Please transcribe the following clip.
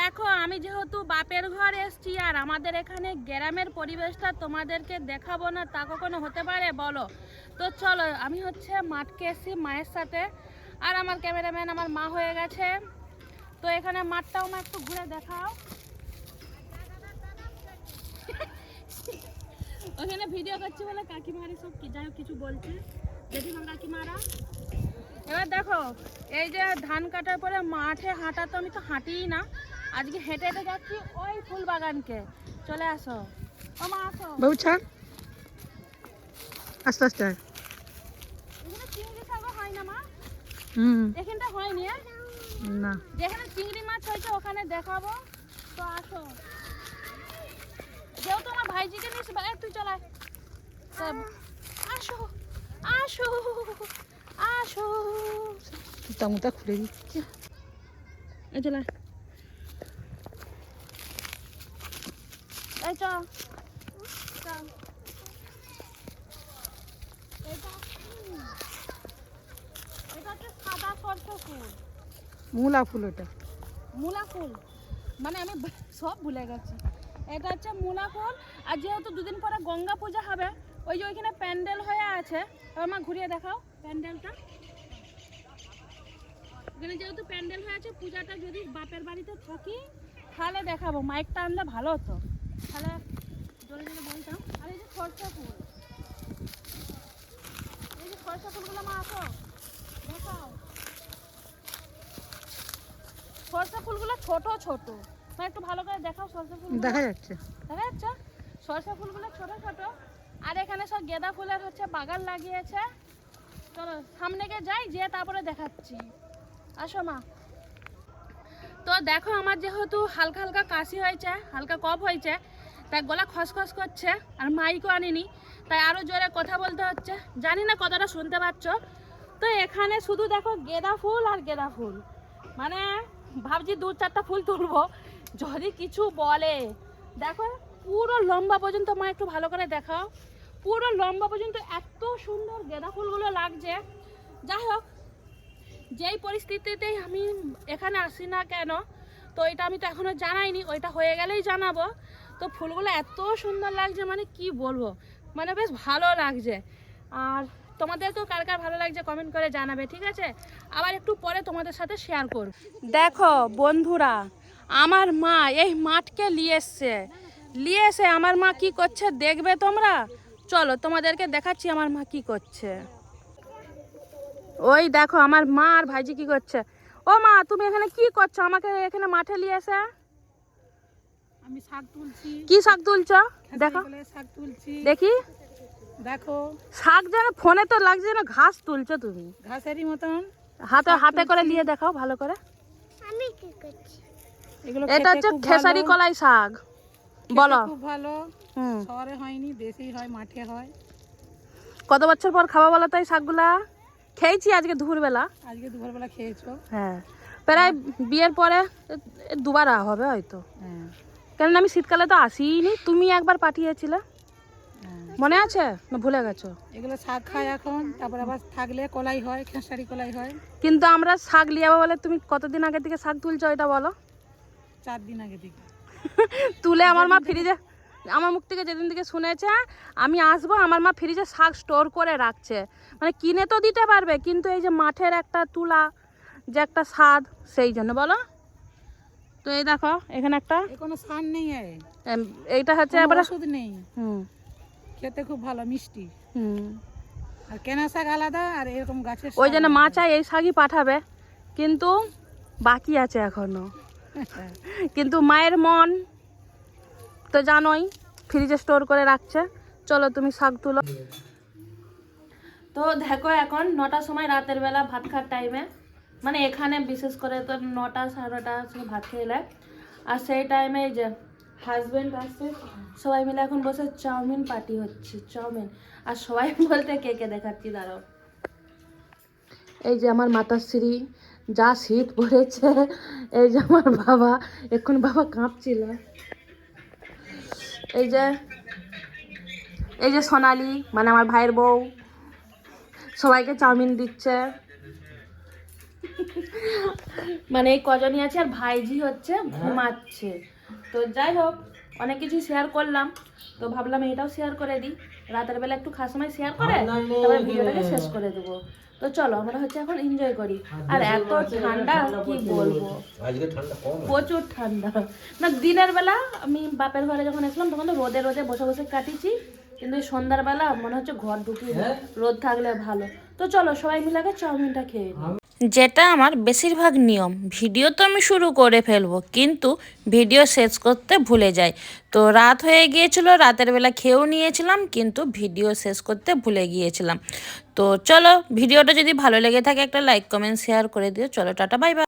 দেখো আমি যেহেতু বাপের ঘর এসছি আর আমাদের এখানে গ্রামের পরিবেশটা তোমাদেরকে দেখাবো না তা কখনো হতে পারে বলো? তো চলো, আমি হচ্ছে মাঠকে এসছি মায়ের সাথে, আর আমার ক্যামেরাম্যান আমার মা হয়ে গেছে। তো এখানে মাঠটাও মা একটু ঘুরে দেখাও। ওখানে ভিডিও করছি বলে কাকিমারা সব কি যাই কিছু বলছে, জেঠিমা কাকিমারা। এবার দেখো, এই যে ধান কাটার পরে মাঠে হাঁটা তো আমি তো হাঁটিই না, আজকে হেঁটে হেঁটে যাচ্ছি ওই ফুল বাগানকে। চলে আসো ও মা, আসো। বাবু ছাড়, আস্তে আস্তে। এখানে চিংড়ি শাকও হয় না মা? এখানটা হয়নি না, যেখানে চিংড়ি মাছ হয়েছে ওখানে দেখাবো। তো আসো, যেহেতু আমার ভাইজিকে নিয়ে তুই চলে আসো আসো আসো। জুতা খুলে দিচ্ছে। এই চলে, এই চল চল। এটা হচ্ছে সাদা সরষে ফুল। মূলা ফুল ওটা। মূলা ফুল মানে আমি সব ভুলে গেছি। এটা হচ্ছে মূলা ফুল। আর যেহেতু দুদিন পরে গঙ্গা পূজা হবে, ওই যে ওইখানে প্যান্ডেল হয়ে আছে, আমার ঘুরিয়ে দেখাও প্যান্ডেলটা। এখানে যেহেতু প্যান্ডেল হয়ে আছে, পূজাটা যদি বাপের বাড়িতে থাকি তাহলে দেখাবো। মাইকটা আনলে ভালো হতো, তাহলে জোরে জোরে বলতাম। আর এই যে সরষে ফুল, এই যে সরষে ফুলগুলো মা আসো দেখাও। সরষে ফুলগুলো ছোট ছোট, একটু ভালো করে দেখাও। সরষে ফুল দেখা যাচ্ছে, দেখা যাচ্ছে সরষে ফুলগুলো ছোট ছোট। আর এখানে সব গাঁদা ফুলের হচ্ছে বাগান লাগিয়েছে। চলো সামনে গিয়ে যাই, যেয়ে তারপরে দেখাচ্ছি। আসো মা। তো দেখো, আমার যেহেতু হালকা হালকা কাশি হয়েছে, হালকা কফ হয়েছে, তাই গলা খসখস করছে, আর মাইকও আনিনি, তাই আরও জোরে কথা বলতে হচ্ছে। জানি না কতটা শুনতে পাচ্ছ। তো এখানে শুধু দেখো গাঁদা ফুল আর গাঁদা ফুল, মানে ভাবছি 2-4টা ফুল তুলবো যদি কিছু বলে। দেখো পুরো লম্বা পর্যন্ত, মা একটু ভালো করে দেখাও, পুরো লম্বা পর্যন্ত এত সুন্দর গাঁদা ফুলগুলো লাগছে। যাই হোক, যেই পরিস্থিতিতেই আমি এখানে আসি না কেন, তো এটা আমি তো এখনও জানাইনি, ওইটা হয়ে গেলেই জানাবো। তো ফুলগুলো এত সুন্দর লাগছে, মানে কি বলবো, মানে বেশ ভালো লাগছে। আর তোমাদেরকেও কার কার ভালো লাগছে কমেন্ট করে জানাবে, ঠিক আছে? আবার একটু পরে তোমাদের সাথে শেয়ার করব। দেখো বন্ধুরা, আমার মা এই মাঠকে নিয়ে এসে আমার মা কি করছে দেখবে তোমরা। চলো তোমাদেরকে দেখাচ্ছি আমার মা কি করছে। ওই দেখো আমার মা আর ভাইজি কি করছে। ও মা, তুমি এখানে কি করছো? আমাকে এখানে মাঠে নিয়ে এসে। আমি শাক তুলছি। কি শাক তুলছো? দেখো, শাক তুলছি, দেখি। দেখো শাক যেন ফোনে তো লাগছে যেন ঘাস তুলছো তুমি, ঘাসেরই মতন। হাতে হাতে করে নিয়ে দেখাও ভালো করে। আমি কি করছি? এগুলো এটা হচ্ছে খেসারি কলাই শাক। বলো। খুব ভালো। শহরে হয়নি, দেশেই হয়, মাঠে হয়। কত বছর পর খাওয়া বলো তো এই শাকগুলা? খেয়েছি আজকে দুপুরবেলা। আজকে দুপুরবেলা খেয়েছো? হ্যাঁ, প্রায় বিয়ের পরে 2বার হবে হয়তো। কেননা আমি শীতকালে তো আসিনি, তুমি একবার পাঠিয়েছিলে, মনে আছে না ভুলে গেছো? এগুলো শাক খায় এখন, তারপর আবার থাকলে কলাই হয়, খেসারি কলাই হয়। কিন্তু আমরা শাক লিয়াবো বলে তুমি কতদিন আগে থেকে শাক তুলছো এটা বলো? 4 দিন আগে থেকে তুলে আমার মা ফ্রিজে, আমার মুখ থেকে যেদিন থেকে শুনেছে আমি আসবো, আমার মা ফ্রিজে শাক স্টোর করে রাখছে। মানে কিনে তো দিতে পারবে, কিন্তু এই যে মাঠের একটা তুলা যে একটা স্বাদ, সেই জন্য বলো। তো এই দেখো এখানে একটা, কোনো সার নেই, এইটা হচ্ছে আবার ওষুধ নেই। খেতে খুব ভালো, মিষ্টি। আর কেনা শাক আলাদা, আর এরকম গাছের ওই জন্য মা চাই এই শাকই পাঠাবে, কিন্তু বাকি আছে এখনো। কিন্তু মায়ের মন তো জানোই, ফ্রিজে স্টোর করে রাখছে। চলো তুমি শাক তুলো। তো দেখো এখন 9টার সময়, রাতের বেলা ভাত খাওয়ার টাইমে, মানে এখানে বিশেষ করে তো 9টা 9:30 সময় ভাত খেলে। আর সেই টাইমে এই যে হাজব্যান্ড আসছে, সবাই মিলে এখন বসে চাউমিন পার্টি হচ্ছে, চাউমিন। আর সবাই বলতে কে কে দেখাচ্ছি দাঁড়াও। এই যে আমার মাতাশ্রী, যা শীত পড়েছে। এই যে আমার বাবা, এখন বাবা কাঁপছিল। এই যে সোনালি, মানে আমার ভাইয়ের বউ, সবাইকে চাউমিন দিচ্ছে। মানে এই কজনই আছে, আর ভাইজি হচ্ছে ঘুমাচ্ছে। তো যাই হোক, অনেক কিছু শেয়ার করলাম, তো ভাবলাম এটাও শেয়ার করে দিই। রাতের বেলা একটু খাওয়ার সময় শেয়ার করে তারপরে ভিডিওটাকে শেষ করে দেবো। তো চলো আমরা হচ্ছে এখন এনজয় করি। আর এত ঠান্ডা কি বলবো, প্রচুর ঠান্ডা। না দিনের বেলা আমি বাপের ঘরে যখন আসলাম তখন তো রোদে রোদে বসে বসে কাটিয়েছি, কিন্তু এই সন্ধ্যার বেলা মনে হচ্ছে ঘর ঢুকিয়ে রোদ থাকলে ভালো। তো চলো সবাই মিলে আগে চাউমিনটা খেয়ে নিই। যেটা আমার বেশিরভাগ নিয়ম, ভিডিও তো আমি শুরু করে ফেলবো কিন্তু ভিডিও শেষ করতে ভুলে যাই। তো রাত হয়ে গিয়েছিল, রাতের বেলা খেয়েও নিয়েছিলাম কিন্তু ভিডিও শেষ করতে ভুলে গিয়েছিলাম। তো চলো, ভিডিওটা যদি ভালো লেগে থাকে একটা লাইক কমেন্ট শেয়ার করে দিও। চলো টাটা বাই বাই।